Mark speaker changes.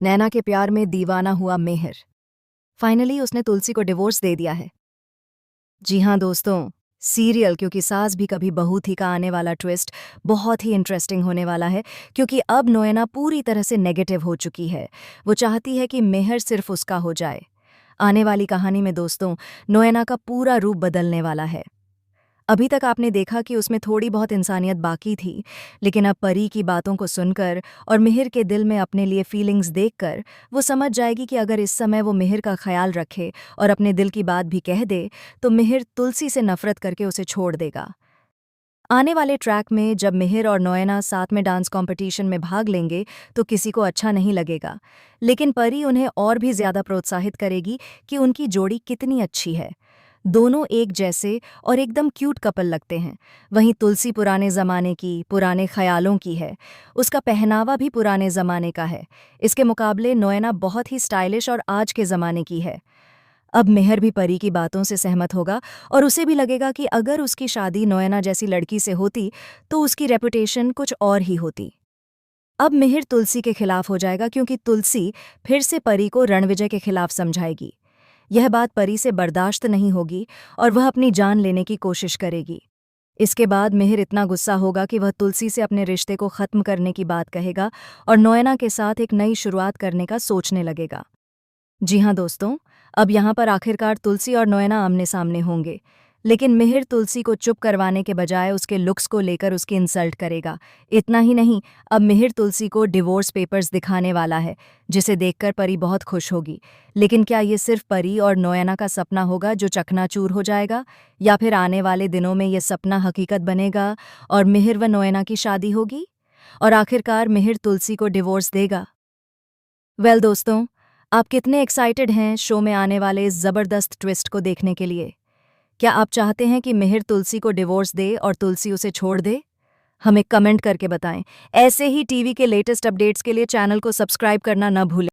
Speaker 1: नैना के प्यार में दीवाना हुआ मेहर। फाइनली उसने तुलसी को डिवोर्स दे दिया है। जी हाँ दोस्तों, सीरियल क्योंकि सास भी कभी बहू थी का आने वाला ट्विस्ट बहुत ही इंटरेस्टिंग होने वाला है, क्योंकि अब नोएना पूरी तरह से नेगेटिव हो चुकी है। वो चाहती है कि मेहर सिर्फ उसका हो जाए। आने वाली कहानी में दोस्तों, नोएना का पूरा रूप बदलने वाला है। अभी तक आपने देखा कि उसमें थोड़ी बहुत इंसानियत बाकी थी, लेकिन अब परी की बातों को सुनकर और मिहिर के दिल में अपने लिए फीलिंग्स देखकर वो समझ जाएगी कि अगर इस समय वो मिहिर का ख्याल रखे और अपने दिल की बात भी कह दे तो मिहिर तुलसी से नफरत करके उसे छोड़ देगा। आने वाले ट्रैक में जब मिहिर और नोएना साथ में डांस कंपटीशन में भाग लेंगे तो किसी को अच्छा नहीं लगेगा, लेकिन परी उन्हें और भी ज्यादा प्रोत्साहित करेगी कि उनकी जोड़ी कितनी अच्छी है। दोनों एक जैसे और एकदम क्यूट कपल लगते हैं। वहीं तुलसी पुराने ज़माने की, पुराने ख्यालों की है। उसका पहनावा भी पुराने ज़माने का है। इसके मुकाबले नोएना बहुत ही स्टाइलिश और आज के ज़माने की है। अब मेहर भी परी की बातों से सहमत होगा और उसे भी लगेगा कि अगर उसकी शादी नोएना जैसी लड़की से होती तो उसकी रेपुटेशन कुछ और ही होती। अब मिहिर तुलसी के खिलाफ हो जाएगा क्योंकि तुलसी फिर से परी को रणविजय के खिलाफ समझाएगी। यह बात परी से बर्दाश्त नहीं होगी और वह अपनी जान लेने की कोशिश करेगी। इसके बाद मिहिर इतना गुस्सा होगा कि वह तुलसी से अपने रिश्ते को खत्म करने की बात कहेगा और नोएना के साथ एक नई शुरुआत करने का सोचने लगेगा। जी हाँ दोस्तों, अब यहाँ पर आखिरकार तुलसी और नोएना आमने सामने होंगे, लेकिन मिहिर तुलसी को चुप करवाने के बजाय उसके लुक्स को लेकर उसकी इंसल्ट करेगा। इतना ही नहीं, अब मिहिर तुलसी को डिवोर्स पेपर्स दिखाने वाला है, जिसे देखकर परी बहुत खुश होगी। लेकिन क्या ये सिर्फ परी और नोएना का सपना होगा जो चकनाचूर हो जाएगा, या फिर आने वाले दिनों में ये सपना हकीकत बनेगा और मिहिर व नोएना की शादी होगी और आखिरकार मिहिर तुलसी को डिवोर्स देगा? दोस्तों, आप कितने एक्साइटेड हैं शो में आने वाले इस जबरदस्त ट्विस्ट को देखने के लिए? क्या आप चाहते हैं कि मिहिर तुलसी को डिवोर्स दे और तुलसी उसे छोड़ दे? हमें कमेंट करके बताएं। ऐसे ही टीवी के लेटेस्ट अपडेट्स के लिए चैनल को सब्सक्राइब करना न भूलें।